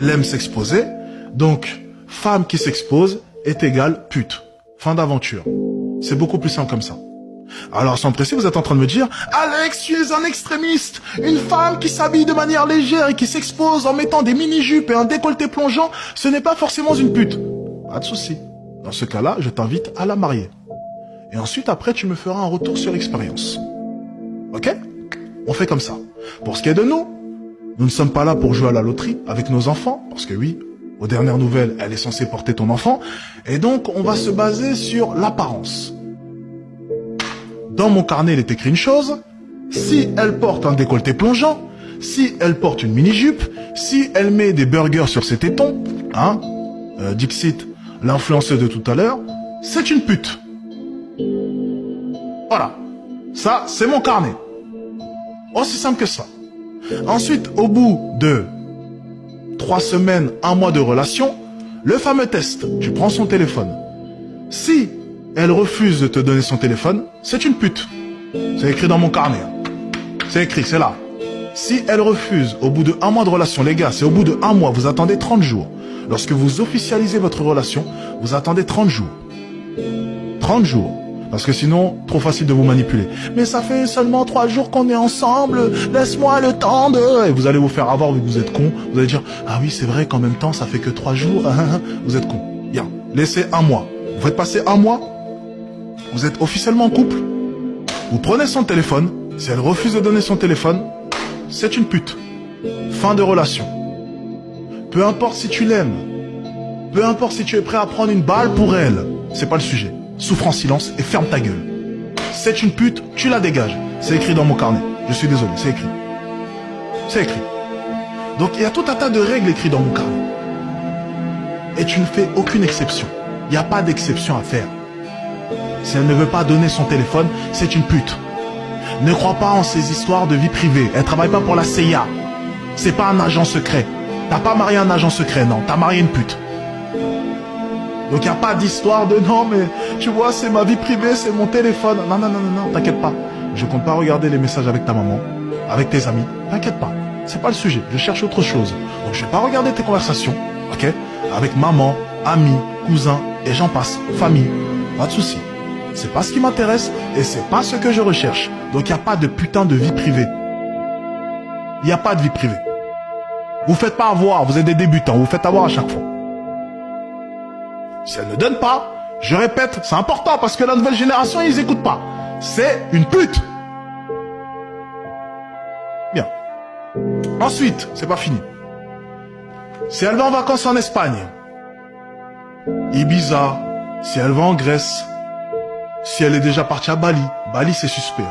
Elle aime s'exposer. Donc, femme qui s'expose est égale pute. Fin d'aventure. C'est beaucoup plus simple comme ça. Alors, sans presser, vous êtes en train de me dire « Alex, tu es un extrémiste. Une femme qui s'habille de manière légère et qui s'expose en mettant des mini-jupes et un décolleté plongeant, ce n'est pas forcément une pute. » Pas de souci. Dans ce cas-là, je t'invite à la marier. Et ensuite, après, tu me feras un retour sur l'expérience. Ok? On fait comme ça. Pour ce qui est de nous, nous ne sommes pas là pour jouer à la loterie avec nos enfants, parce que oui, aux dernières nouvelles, elle est censée porter ton enfant, et donc on va se baser sur l'apparence. Dans mon carnet, il est écrit une chose, si elle porte un décolleté plongeant, si elle porte une mini-jupe, si elle met des burgers sur ses tétons, hein, Dixit, l'influenceuse de tout à l'heure, c'est une pute. Voilà. Ça, c'est mon carnet. Aussi simple que ça. Ensuite, au bout de 3 semaines, 1 mois de relation, le fameux test. Tu prends son téléphone. Si elle refuse de te donner son téléphone, c'est une pute. C'est écrit dans mon carnet. C'est écrit, c'est là. Si elle refuse, au bout de 1 mois de relation, les gars, c'est au bout de 1 mois, vous attendez 30 jours. Lorsque vous officialisez votre relation, vous attendez 30 jours. 30 jours. Parce que sinon, trop facile de vous manipuler. Mais ça fait seulement 3 jours qu'on est ensemble, laisse-moi le temps de... Et vous allez vous faire avoir vu que vous êtes con. Vous allez dire, ah oui, c'est vrai qu'en même temps, ça fait que 3 jours. Vous êtes con. Bien, laissez 1 mois. Vous faites passer 1 mois, vous êtes officiellement en couple, vous prenez son téléphone, si elle refuse de donner son téléphone, c'est une pute. Fin de relation. Peu importe si tu l'aimes, peu importe si tu es prêt à prendre une balle pour elle, c'est pas le sujet. Souffre en silence et ferme ta gueule. C'est une pute, tu la dégages. C'est écrit dans mon carnet. Je suis désolé, c'est écrit. C'est écrit. Donc il y a tout un tas de règles écrites dans mon carnet. Et tu ne fais aucune exception. Il n'y a pas d'exception à faire. Si elle ne veut pas donner son téléphone, c'est une pute. Ne crois pas en ces histoires de vie privée. Elle travaille pas pour la CIA. C'est pas un agent secret. T'as pas marié un agent secret, non. T'as marié une pute. Donc il n'y a pas d'histoire de non mais tu vois c'est ma vie privée, c'est mon téléphone. Non, non, non, non, non, t'inquiète pas. Je compte pas regarder les messages avec ta maman, avec tes amis. T'inquiète pas, c'est pas le sujet, je cherche autre chose. Donc je vais pas regarder tes conversations, ok? Avec maman, amis, cousins et j'en passe, famille. Pas de souci. C'est pas ce qui m'intéresse et c'est pas ce que je recherche. Donc il n'y a pas de putain de vie privée. Il n'y a pas de vie privée. Vous faites pas avoir, vous êtes des débutants, vous faites avoir à chaque fois. Si elle ne donne pas, je répète, c'est important parce que la nouvelle génération, ils écoutent pas. C'est une pute. Bien. Ensuite, c'est pas fini. Si elle va en vacances en Espagne, Ibiza, si elle va en Grèce, si elle est déjà partie à Bali, Bali c'est suspect.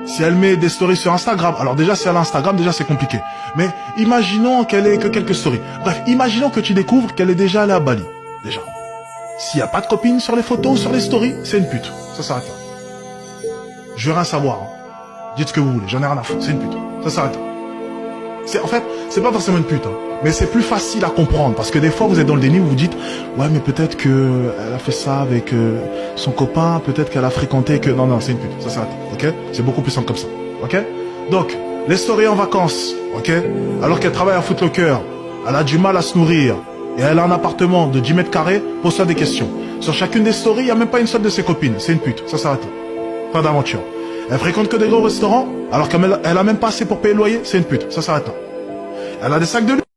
Si elle met des stories sur Instagram, alors déjà si elle a Instagram, déjà c'est compliqué. Mais imaginons qu'elle ait que quelques stories. Bref, imaginons que tu découvres qu'elle est déjà allée à Bali. Déjà. S'il n'y a pas de copine sur les photos ou sur les stories, c'est une pute. Ça s'arrête là. Je veux rien savoir. Hein. Dites ce que vous voulez, j'en ai rien à foutre. C'est une pute. Ça s'arrête là. En fait, c'est pas forcément une pute. Hein. Mais c'est plus facile à comprendre. Parce que des fois, vous êtes dans le déni, vous vous dites, ouais, mais peut-être que elle a fait ça avec son copain, peut-être qu'elle a fréquenté que... Non, non, c'est une pute. Ça s'arrête là. Ok? C'est beaucoup plus simple comme ça. Ok? Donc, les stories en vacances. Ok? Alors qu'elle travaille à Foot Locker, elle a du mal à se nourrir. Et elle a un appartement de 10 mètres carrés, pose-toi des questions. Sur chacune des stories, il n'y a même pas une seule de ses copines. C'est une pute. Ça s'arrête là. Fin d'aventure. Elle fréquente que des gros restaurants, alors qu'elle a même pas assez pour payer le loyer. C'est une pute. Ça s'arrête là. Elle a des sacs de luxe.